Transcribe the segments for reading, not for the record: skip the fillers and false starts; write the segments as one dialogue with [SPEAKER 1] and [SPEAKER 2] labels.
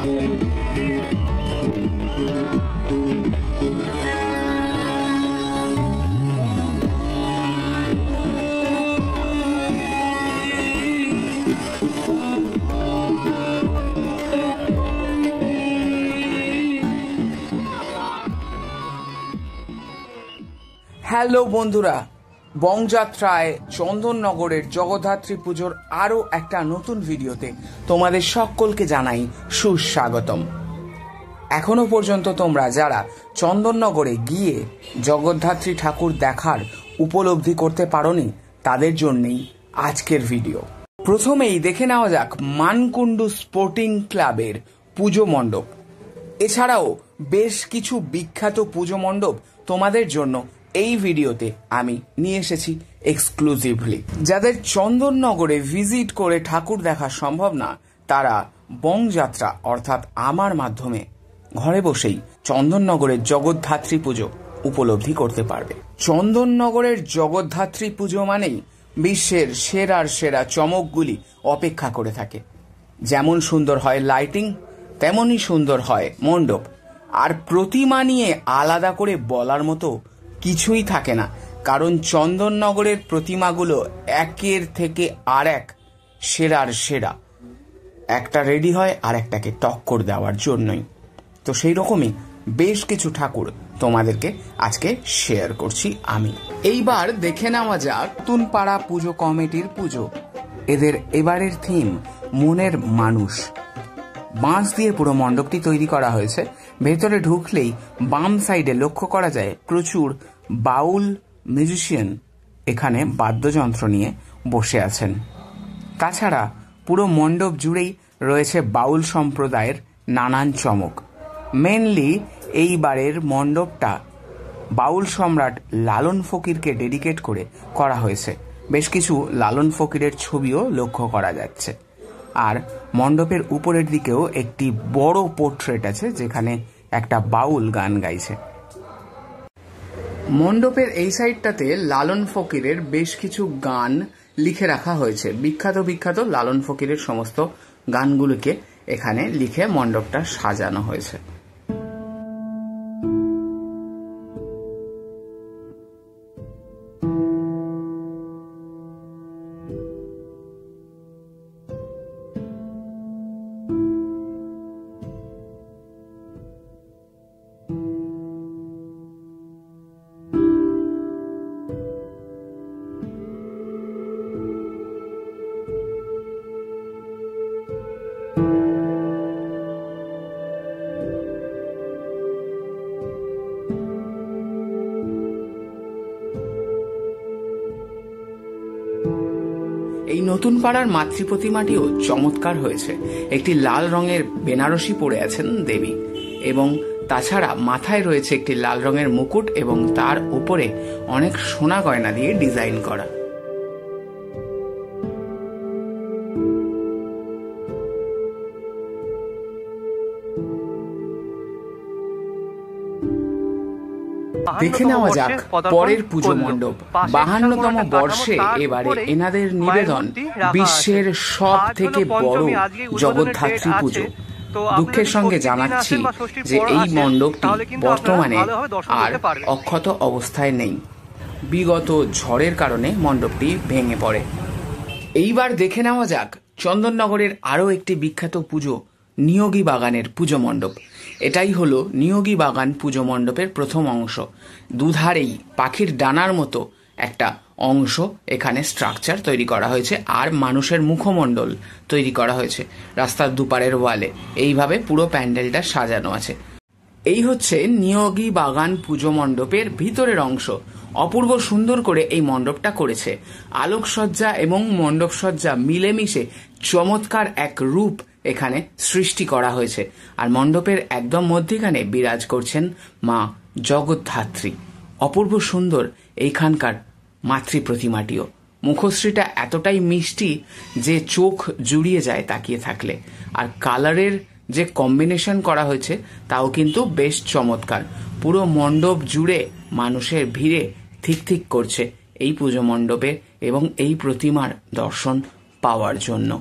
[SPEAKER 1] Hello বন্ধুরা, বংযাত্রায় চন্দননগরের জগদ্ধাত্রী পুজোর আরও একটা নতুন ভিডিওতে তোমাদের সকলকে জানাই সুস্বাগতম। এখনো পর্যন্ত তোমরা যারা চন্দননগরে গিয়ে জগদ্ধাত্রী ঠাকুর দেখার উপলব্ধি করতে পারোনি, তাদের জন্যই আজকের ভিডিও। প্রথমেই দেখে নেওয়া যাক মানকুণ্ডু স্পোর্টিং ক্লাবের পুজো মণ্ডপ। এছাড়াও বেশ কিছু বিখ্যাত পুজো মণ্ডপ তোমাদের জন্য এই ভিডিওতে আমি নিয়ে এসেছি এক্সক্লুসিভলি। যাদের চন্দননগরে ভিজিট করে ঠাকুর দেখা সম্ভব না, তারা বংযাত্রা অর্থাৎ আমার মাধ্যমে ঘরে বসেই চন্দননগরের জগদ্ধাত্রী পুজো উপলব্ধি করতে পারবে। চন্দননগরের জগদ্ধাত্রী পুজো মানেই বিশ্বের সেরার সেরা চমকগুলি অপেক্ষা করে থাকে। যেমন সুন্দর হয় লাইটিং, তেমনই সুন্দর হয় মণ্ডপ। আর প্রতিমা নিয়ে আলাদা করে বলার মতো কিছুই থাকে না, কারণ চন্দননগরের প্রতিমাগুলো একের থেকে আর এক সেরার সেরা। একটা রেডি হয় আর একটাকে টক্কর দেওয়ার জন্যই। তো সেই রকমই বেশ কিছু ঠাকুর তোমাদেরকে আজকে শেয়ার করছি আমি। এইবার দেখে নেওয়া যাক নতুনপাড়া পুজো কমিটির পুজো। এদের এবারের থিম মনের মানুষ। বাঁশ দিয়ে পুরো মণ্ডপটি তৈরি করা হয়েছে। ভেতরে ঢুকলেই বাম সাইডে লক্ষ্য করা যায় প্রচুর বাউল মিউজিশিয়ান এখানে বাদ্যযন্ত্র নিয়ে বসে আছেন। তাছাড়া পুরো মণ্ডপ জুড়েই রয়েছে বাউল সম্প্রদায়ের নানান চমক। মেনলি এইবারের মণ্ডপটা বাউল সম্রাট লালন ফকিরকে ডেডিকেট করে করা হয়েছে। বেশ কিছু লালন ফকিরের ছবিও লক্ষ্য করা যাচ্ছে। আর মণ্ডপের উপরের দিকেও একটি বড় পোর্ট্রেট আছে, যেখানে একটা বাউল গান গাইছে। মণ্ডপের এই সাইডটাতে লালন ফকিরের বেশ কিছু গান লিখে রাখা হয়েছে। বিখ্যাত বিখ্যাত লালন ফকিরের সমস্ত গানগুলোকে এখানে লিখে মণ্ডপটা সাজানো হয়েছে। এই নতুন পাড়ার মাতৃ প্রতিমাটিও চমৎকার হয়েছে। একটি লাল রঙের বেনারসি পরে আছেন দেবী, এবং তাছাড়া মাথায় রয়েছে একটি লাল রঙের মুকুট এবং তার উপরে অনেক সোনা গয়না দিয়ে ডিজাইন করা। দেখে নেওয়া যাক পরের পুজো মণ্ডপ। 52তম বর্ষে এবারে এনাদের নিবেদন বিশ্বের সব থেকে বড় জগদ্ধাত্রী পুজো। দুঃখের সঙ্গে জানাচ্ছি যে এই মণ্ডপটি বর্তমানে আর অক্ষত অবস্থায় নেই। বিগত ঝড়ের কারণে মণ্ডপটি ভেঙে পড়ে। এইবার দেখে নেওয়া যাক চন্দননগরের আরও একটি বিখ্যাত পুজো, নিয়োগী বাগানের পুজো মণ্ডপ। এটাই হলো নিয়োগী বাগান পুজো মণ্ডপের প্রথম অংশ। দুধারেই পাখির ডানার মতো একটা অংশ এখানে স্ট্রাকচার তৈরি করা হয়েছে, আর মানুষের মুখমণ্ডল তৈরি করা হয়েছে রাস্তার দুপারের ওয়ালে। এইভাবে পুরো প্যান্ডেলটা সাজানো আছে। এই হচ্ছে নিয়োগী বাগান পুজো মণ্ডপের ভিতরের অংশ। অপূর্ব সুন্দর করে এই মণ্ডপটা করেছে। আলোকসজ্জা এবং মণ্ডপসজ্জা মিলেমিশে চমৎকার এক রূপ এখানে সৃষ্টি করা হয়েছে। আর মণ্ডপের একদম মধ্যিখানে বিরাজ করছেন মা জগদ্ধাত্রী। অপূর্ব সুন্দর এইখানকার মাতৃ প্রতিমাটিও। মুখশ্রীটা এতটাই মিষ্টি যে চোখ জুড়িয়ে যায় তাকিয়ে থাকলে। আর কালারের যে কম্বিনেশন করা হয়েছে তাও কিন্তু বেশ চমৎকার। পুরো মণ্ডপ জুড়ে মানুষের ভিড়ে ঠিক ঠিক করছে এই পুজো মণ্ডপে এবং এই প্রতিমার দর্শন পাওয়ার জন্য।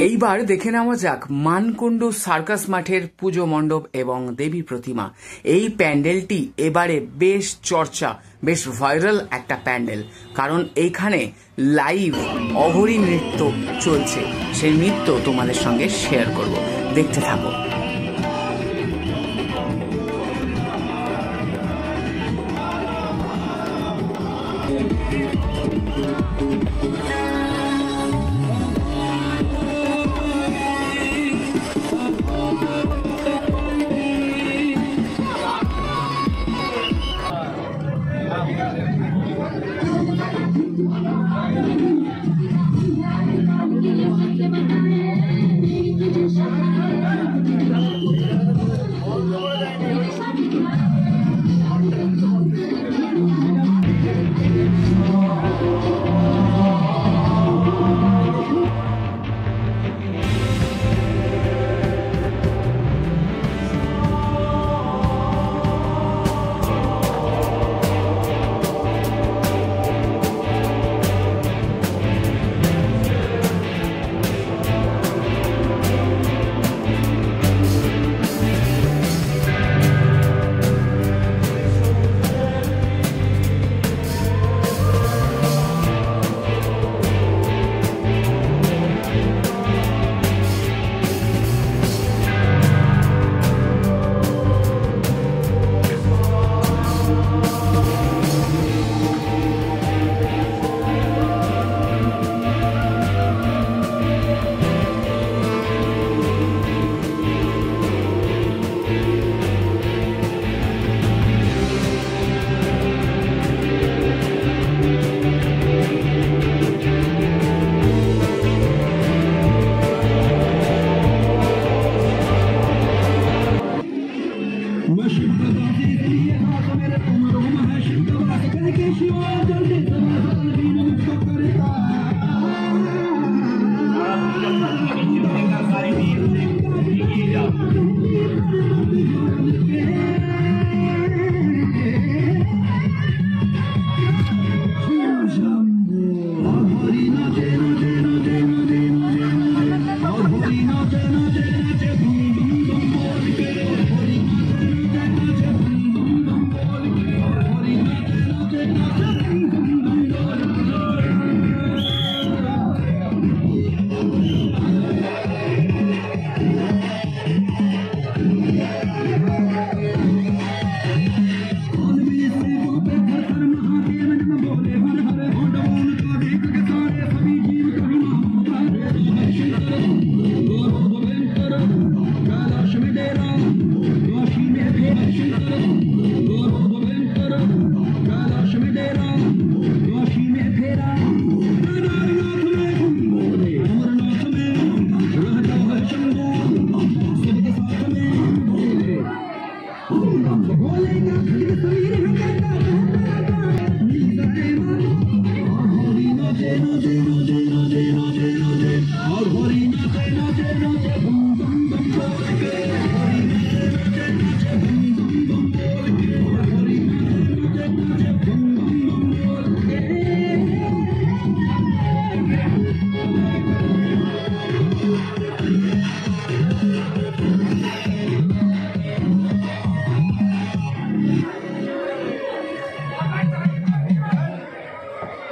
[SPEAKER 1] এইবার দেখে নেওয়া যাক মানকুণ্ডু সার্কাস মাঠের পুজো মণ্ডপ এবং দেবী প্রতিমা। এই প্যান্ডেলটি এবারে বেশ চর্চা, বেশ ভাইরাল একটা প্যান্ডেল, কারণ এইখানে লাইভ অঘরী নৃত্য চলছে। সেই নৃত্য তোমাদের সঙ্গে শেয়ার করব, দেখতে থাকো।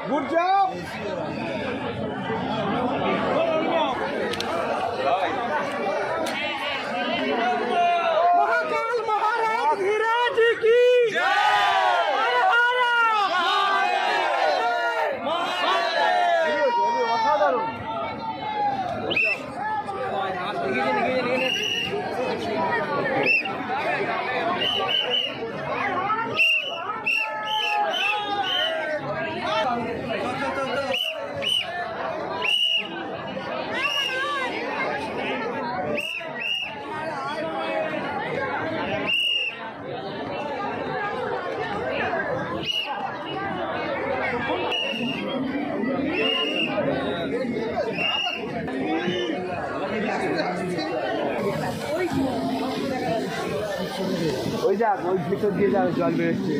[SPEAKER 2] Good job! महाकाल महाराज धीराज की ওই যাক ওই ভিতর দিয়ে যাক জল বেরোচ্ছে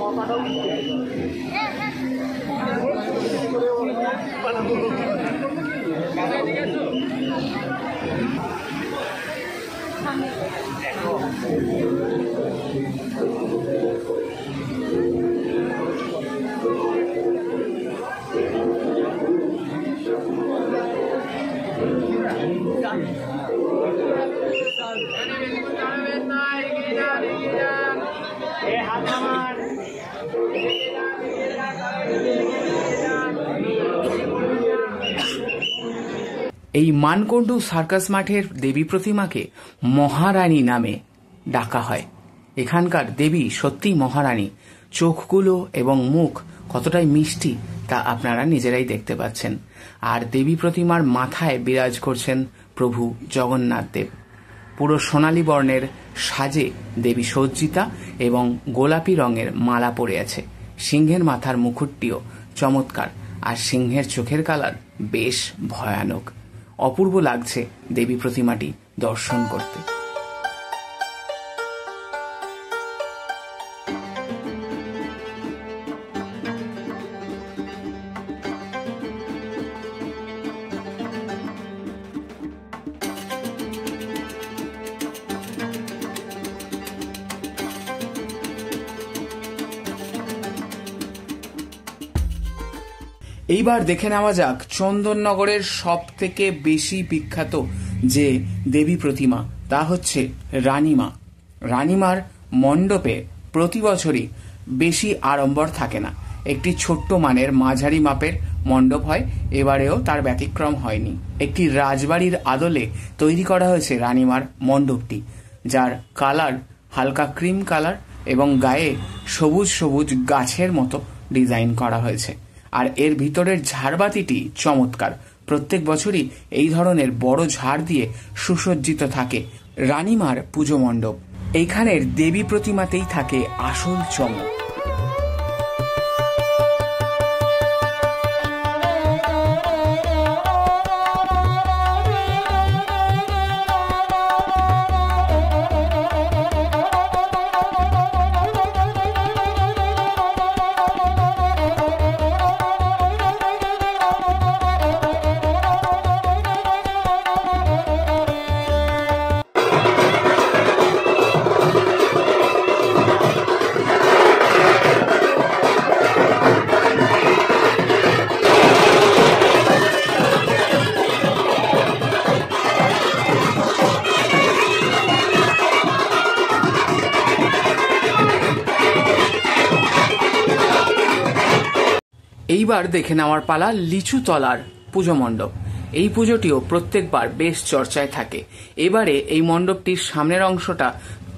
[SPEAKER 2] মাথাটাও
[SPEAKER 1] এই মানকুণ্ডু সার্কাস মাঠের দেবী প্রতিমাকে মহারানী নামে ডাকা হয়। এখানকার দেবী সত্যি মহারানী। চোখগুলো এবং মুখ কতটাই মিষ্টি তা আপনারা নিজেরাই দেখতে পাচ্ছেন। আর দেবী প্রতিমার মাথায় বিরাজ করছেন প্রভু জগন্নাথ দেব। পুরো সোনালী বর্ণের সাজে দেবী সজ্জিতা এবং গোলাপি রঙের মালা পরে আছে। সিংহের মাথার মুকুটটিও চমৎকার, আর সিংহের চোখের কালার বেশ ভয়ানক। অপূর্ব লাগছে দেবী প্রতিমাটি দর্শন করতে। এইবার দেখে নেওয়া যাক চন্দননগরের সব থেকে বেশি বিখ্যাত যে দেবী প্রতিমা, তা হচ্ছে রানীমা। রানীমার মণ্ডপে প্রতি বছরই বেশি আড়ম্বর থাকে না, একটি ছোট্ট মানের মাঝারি মাপের মণ্ডপ হয়। এবারেও তার ব্যতিক্রম হয়নি। একটি রাজবাড়ির আদলে তৈরি করা হয়েছে রানীমার মণ্ডপটি, যার কালার হালকা ক্রিম কালার এবং গায়ে সবুজ সবুজ গাছের মতো ডিজাইন করা হয়েছে। আর এর ভিতরের ঝাড়বাতিটি চমৎকার। প্রত্যেক বছরই এই ধরনের বড় ঝাড় দিয়ে সুসজ্জিত থাকে রানীমার পুজো মণ্ডপ। এইখানের দেবী প্রতিমাতেই থাকে আসল চমক। এইবার দেখে নেওয়ার পালা লিচু তলার পুজো মণ্ডপ। এই পুজোটিও প্রত্যেকবার বেশ চর্চায় থাকে। এবারে এই মণ্ডপটির সামনের অংশটা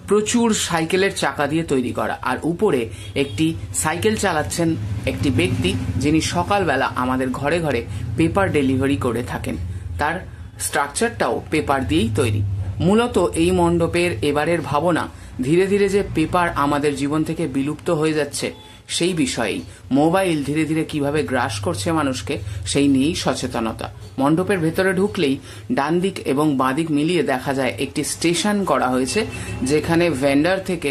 [SPEAKER 1] প্রচুর সাইকেলের চাকা দিয়ে তৈরি করা, আর উপরে একটি সাইকেল চালাচ্ছেন একটি ব্যক্তি, যিনি সকালবেলা আমাদের ঘরে ঘরে পেপার ডেলিভারি করে থাকেন। তার স্ট্রাকচারটাও পেপার দিয়েই তৈরি। মূলত এই মণ্ডপের এবারের ভাবনা ধীরে ধীরে যে পেপার আমাদের জীবন থেকে বিলুপ্ত হয়ে যাচ্ছে সেই বিষয়েই, মোবাইল ধীরে ধীরে কিভাবে গ্রাস করছে মানুষকে সেই নিয়েই সচেতনতা। মণ্ডপের ভেতরে ঢুকলেই ডান দিক এবং বাঁ দিক মিলিয়ে দেখা যায় একটি স্টেশন করা হয়েছে, যেখানে ভেন্ডার থেকে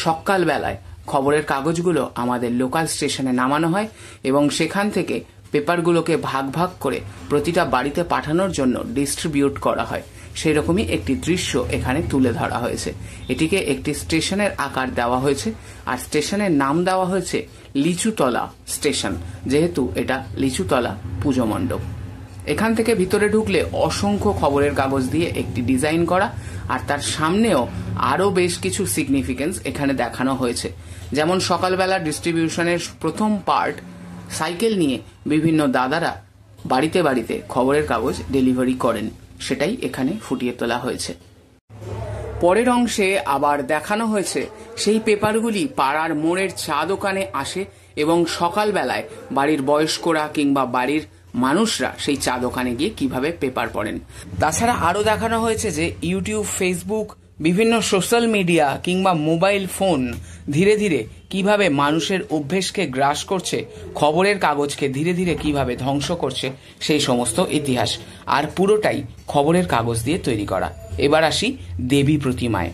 [SPEAKER 1] সকালবেলায় খবরের কাগজগুলো আমাদের লোকাল স্টেশনে নামানো হয় এবং সেখান থেকে পেপারগুলোকে ভাগ ভাগ করে প্রতিটা বাড়িতে পাঠানোর জন্য ডিস্ট্রিবিউট করা হয়। সেই রকমই একটি দৃশ্য এখানে তুলে ধরা হয়েছে। এটিকে একটি স্টেশনের আকার দেওয়া হয়েছে, আর স্টেশনের নাম দেওয়া হয়েছে লিচুতলা স্টেশন, যেহেতু এটা লিচুতলা পুজো মণ্ডপ। এখান থেকে ভিতরে ঢুকলে অসংখ্য খবরের কাগজ দিয়ে একটি ডিজাইন করা, আর তার সামনেও আরো বেশ কিছু সিগনিফিকেন্স এখানে দেখানো হয়েছে। যেমন সকালবেলা ডিস্ট্রিবিউশনের প্রথম পার্ট, সাইকেল নিয়ে বিভিন্ন দাদারা বাড়িতে বাড়িতে খবরের কাগজ ডেলিভারি করেন, সেটাই এখানে ফুটিয়ে তোলা হয়েছে। পরের অংশে আবার দেখানো হয়েছে সেই পেপারগুলি পাড়ার মোড়ের চা দোকানে আসে এবং সকালবেলায় বাড়ির বয়স্করা কিংবা বাড়ির মানুষরা সেই চা দোকানে গিয়ে কিভাবে পেপার পড়েন। তাছাড়া আরো দেখানো হয়েছে যে ইউটিউব, ফেসবুক, বিভিন্ন সোশ্যাল মিডিয়া কিংবা মোবাইল ফোন ধীরে ধীরে কিভাবে মানুষের অভ্যেসকে গ্রাস করছে, খবরের কাগজকে ধীরে ধীরে কিভাবে ধ্বংস করছে সেই সমস্ত ইতিহাস। আর পুরোটাই খবরের কাগজ দিয়ে তৈরি করা। এবার আসি দেবী প্রতিমায়।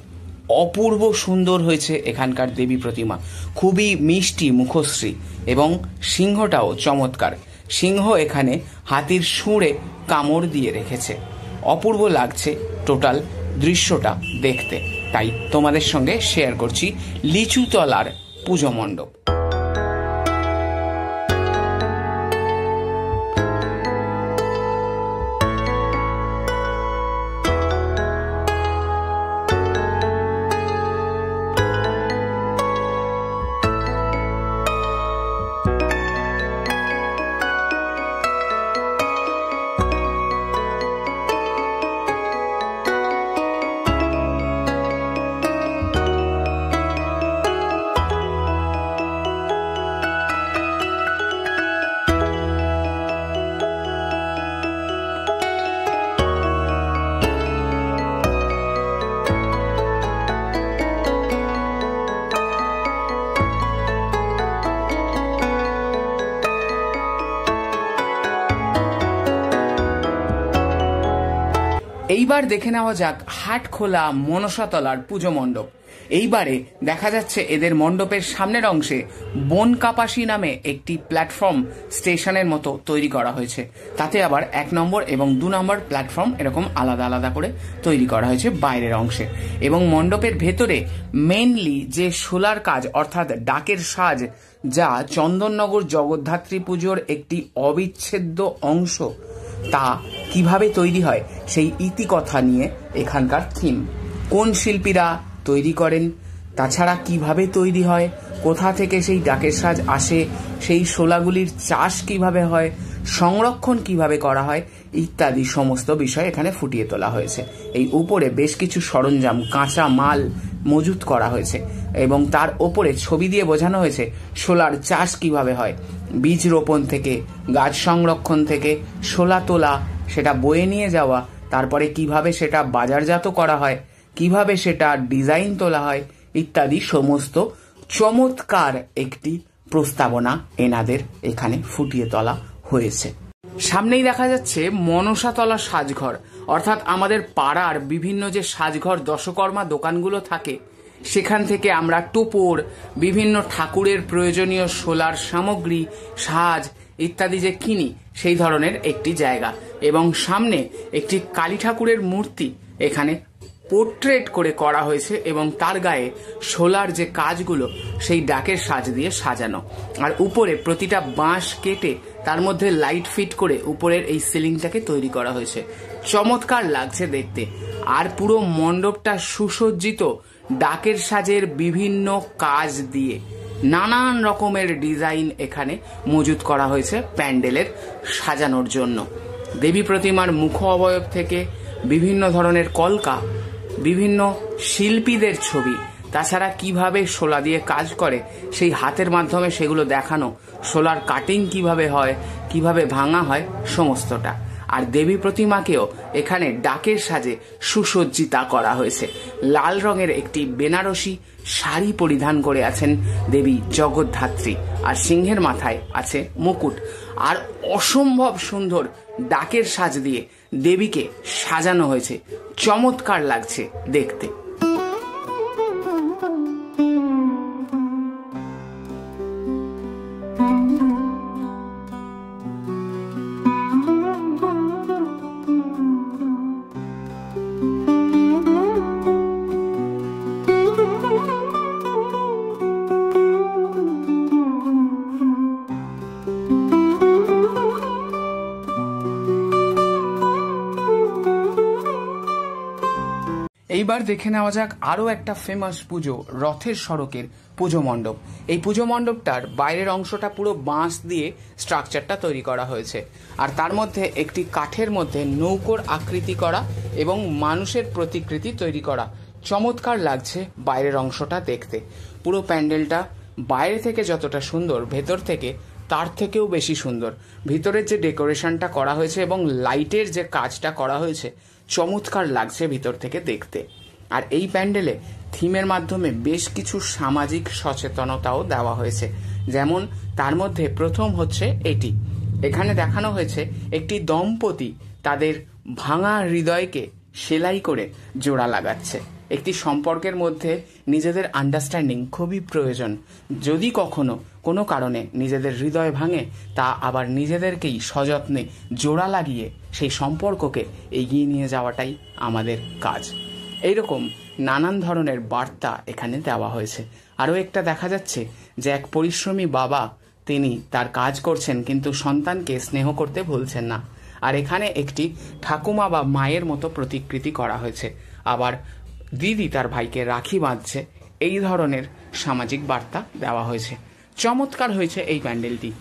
[SPEAKER 1] অপূর্ব সুন্দর হয়েছে এখানকার দেবী প্রতিমা, খুবই মিষ্টি মুখশ্রী এবং সিংহটাও চমৎকার। সিংহ এখানে হাতির শুঁড়ে কামড় দিয়ে রেখেছে। অপূর্ব লাগছে টোটাল দৃশ্যটা দেখতে। তাই তোমাদের সঙ্গে শেয়ার করছি লিচুতলার পুজো মণ্ডপ। এইবার দেখে নেওয়া যাক হাটখোলা মনসাতলার পুজো মণ্ডপ। এইবারে দেখা যাচ্ছে এদের মণ্ডপের সামনের অংশে বন কাপাসি নামে একটি প্ল্যাটফর্ম স্টেশনের মতো তৈরি করা হয়েছে। তাতে আবার 1 নম্বর এবং 2 নম্বর প্ল্যাটফর্ম এরকম আলাদা আলাদা করে তৈরি করা হয়েছে বাইরের অংশে। এবং মণ্ডপের ভেতরে মেইনলি যে শোলার কাজ অর্থাৎ ডাকের সাজ, যা চন্দননগর জগদ্ধাত্রী পুজোর একটি অবিচ্ছেদ্য অংশ, তা কিভাবে তৈরি হয় সেই ইতিকথা নিয়ে এখানকার থিম। কোন শিল্পীরা তৈরি করেন, তাছাড়া কিভাবে তৈরি হয়, কোথা থেকে সেই ডাকের সাজ আসে, সেই শোলাগুলির চাষ কিভাবে হয়, সংরক্ষণ কিভাবে করা হয় ইত্যাদি সমস্ত বিষয় এখানে ফুটিয়ে তোলা হয়েছে। এই উপরে বেশ কিছু সরঞ্জাম, কাঁচা মাল মজুত করা হয়েছে এবং তার ওপরে ছবি দিয়ে বোঝানো হয়েছে শোলার চাষ কিভাবে হয়, বীজ রোপণ থেকে, গাছ সংরক্ষণ থেকে, শোলা তোলা, সেটা বয়ে নিয়ে যাওয়া, তারপরে কিভাবে সেটা বাজারজাত করা হয়, কিভাবে সেটা ডিজাইন তোলা হয় ইত্যাদি সমস্ত চমৎকার একটি প্রস্তাবনা এনাদের এখানে ফুটিয়ে তোলা হয়েছে। সামনেই দেখা যাচ্ছে মনসাতলা সাজঘর, অর্থাৎ আমাদের পাড়ার বিভিন্ন যে সাজঘর দশকর্মা দোকানগুলো থাকে, সেখান থেকে আমরা টোপর, বিভিন্ন ঠাকুরের প্রয়োজনীয় শোলার সামগ্রী, সাজ ইত্যাদি যে কিনি, সেই ধরনের একটি জায়গা। এবং সামনে একটি কালী ঠাকুরের মূর্তি এখানে পোর্ট্রেট করে করা হয়েছে এবং তার গায়ে শোলার যে কাজগুলো সেই ডাকের সাজ দিয়ে সাজানো। আর উপরে প্রতিটা বাঁশ কেটে তার মধ্যে লাইট ফিট করে উপরের এই সিলিংটাকে তৈরি করা হয়েছে। চমৎকার লাগছে দেখতে। আর পুরো মণ্ডপটা সুসজ্জিত ডাকের সাজের বিভিন্ন কাজ দিয়ে, নানান রকমের ডিজাইন এখানে মজুত করা হয়েছে প্যান্ডেলের সাজানোর জন্য। দেবী প্রতিমার মুখ অবয়ব থেকে বিভিন্ন ধরনের কলকা, বিভিন্ন শিল্পীদের ছবি, তাছাড়া কিভাবে শোলা দিয়ে কাজ করে সেই হাতের মাধ্যমে সেগুলো দেখানো, শোলার কাটিং কিভাবে হয়, কিভাবে ভাঙা হয় সমস্তটা। আর দেবী প্রতিমাকেও এখানে ডাকের সাজে সুসজ্জিতা করা হয়েছে। লাল রঙের একটি বেনারসি শাড়ি পরিধান করে আছেন দেবী জগদ্ধাত্রী, আর সিংহের মাথায় আছে মুকুট। আর অসম্ভব সুন্দর ডাকের সাজ দিয়ে দেবীকে সাজানো হয়েছে, চমৎকার লাগছে দেখতে। এইবার দেখে নেওয়া যাক আরো একটা ফেমাস পুজো, রথের সড়কের পুজো মণ্ডপ। এই পুজো মণ্ডপটার বাইরের অংশটা পুরো বাঁশ দিয়ে স্ট্রাকচারটা তৈরি করা হয়েছে, আর তার মধ্যে একটি কাঠের মধ্যে নৌকোর আকৃতি করা এবং মানুষের প্রতিকৃতি তৈরি করা। চমৎকার লাগছে বাইরের অংশটা দেখতে। পুরো প্যান্ডেলটা বাইরে থেকে যতটা সুন্দর, ভেতর থেকে তার থেকেও বেশি সুন্দর। ভিতরের যে ডেকোরেশনটা করা হয়েছে এবং লাইটের যে কাজটা করা হয়েছে, চমৎকার লাগছে ভিতর থেকে দেখতে। আর এই প্যান্ডেলে থিমের মাধ্যমে বেশ কিছু সামাজিক সচেতনতাও দেওয়া হয়েছে। যেমন তার মধ্যে প্রথম হচ্ছে এটি, এখানে দেখানো হয়েছে একটি দম্পতি তাদের ভাঙা হৃদয়কে সেলাই করে জোড়া লাগাচ্ছে। একটি সম্পর্কের মধ্যে নিজেদের আন্ডারস্ট্যান্ডিং খুবই প্রয়োজন। যদি কখনো কোনো কারণে নিজেদের হৃদয় ভাঙে, তা আবার নিজেদেরকেই সযত্নে জোড়া লাগিয়ে সেই সম্পর্ককে এগিয়ে নিয়ে যাওয়াটাই আমাদের কাজ। এইরকম নানান ধরনের বার্তা এখানে দেওয়া হয়েছে। আরও একটা দেখা যাচ্ছে যে এক পরিশ্রমী বাবা, তিনি তার কাজ করছেন কিন্তু সন্তানকে স্নেহ করতে ভুলছেন না। আর এখানে একটি ঠাকুমা বা মায়ের মতো প্রতিকৃতি করা হয়েছে। আবার দিদি তার ভাইকে রাখি বাঁধছে, এই ধরনের সামাজিক বার্তা দেওয়া হয়েছে। চমৎকার হয়েছে এই প্যান্ডেলটি।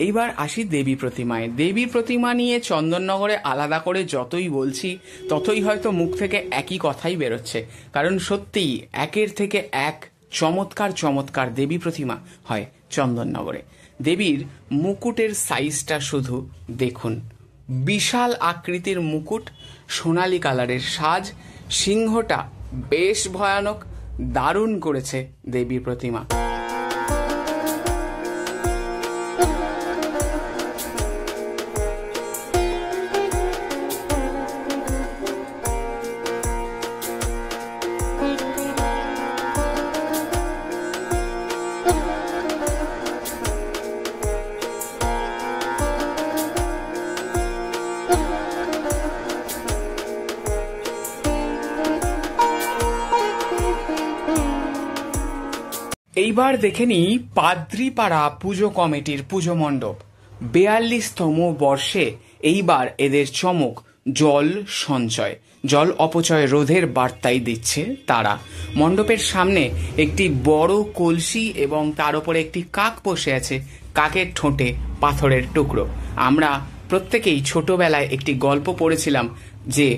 [SPEAKER 1] এইবার আসি দেবী প্রতিমায়। দেবী প্রতিমা নিয়ে চন্দননগরে আলাদা করে যতই বলছি ততই হয়তো মুখ থেকে একই কথাই বেরোচ্ছে, কারণ সত্যিই একের থেকে এক চমৎকার চমৎকার দেবী প্রতিমা হয় চন্দননগরে। দেবীর মুকুটের সাইজটা শুধু দেখুন, বিশাল আকৃতির মুকুট, সোনালী কালারের সাজ, সিংহটা বেশ ভয়ানক, দারুণ করেছে দেবী প্রতিমা। এইবার দেখে নিই পাদ্রিপাড়া পুজো কমিটির পুজো মণ্ডপ। 42তম বর্ষে এইবার এদের চমক জল সঞ্চয়, জল অপচয় রোধের বার্তাই দিচ্ছে তারা। মণ্ডপের সামনে একটি বড় কলসি এবং তার উপরে একটি কাক বসে আছে, কাকের ঠোঁটে পাথরের টুকরো। আমরা প্রত্যেকেই ছোটবেলায় একটি গল্প পড়েছিলাম যে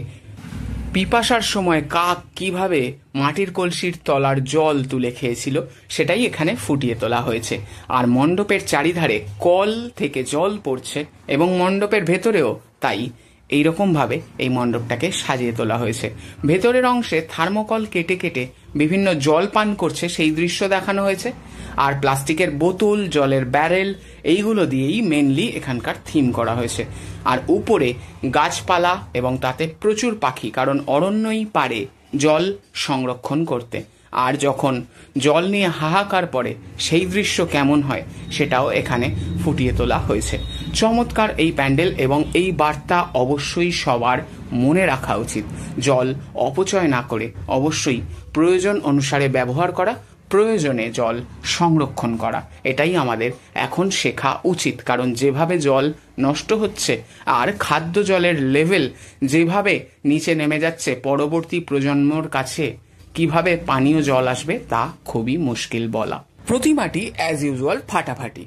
[SPEAKER 1] পিপাসার সময় কাক কিভাবে মাটির কলসির তলার জল তুলে খেয়েছিল, সেটাই এখানে ফুটিয়ে তোলা হয়েছে। আর মণ্ডপের চারিধারে কল থেকে জল পড়ছে এবং মণ্ডপের ভেতরেও তাই এইরকম ভাবে এই মণ্ডপটাকে সাজিয়ে তোলা হয়েছে। ভেতরের অংশে থার্মোকল কেটে কেটে বিভিন্ন জল পান করছে সেই দৃশ্য দেখানো হয়েছে। আর প্লাস্টিকের বোতল, জলের ব্যারেল, এইগুলো দিয়েই মেনলি এখানকার থিম করা হয়েছে। আর উপরে গাছপালা এবং তাতে প্রচুর পাখি, কারণ অরণ্যই পারে জল সংরক্ষণ করতে। আর যখন জল নিয়ে হাহাকার পড়ে সেই দৃশ্য কেমন হয় সেটাও এখানে ফুটিয়ে তোলা হয়েছে। চমৎকার এই প্যান্ডেল এবং এই বার্তা অবশ্যই সবার মনে রাখা উচিত। জল অপচয় না করে অবশ্যই প্রয়োজন অনুসারে ব্যবহার করা, প্রয়োজনে জল সংরক্ষণ করা, এটাই আমাদের এখন শেখা উচিত। কারণ যেভাবে জল নষ্ট হচ্ছে আর খাদ্য জলের লেভেল যেভাবে নিচে নেমে যাচ্ছে, পরবর্তী প্রজন্মর কাছে কিভাবে পানীয় জল আসবে তা খুবই মুশকিল বলা। প্রতিমাটি অ্যাজ ইউজুয়াল ফাটাফাটি।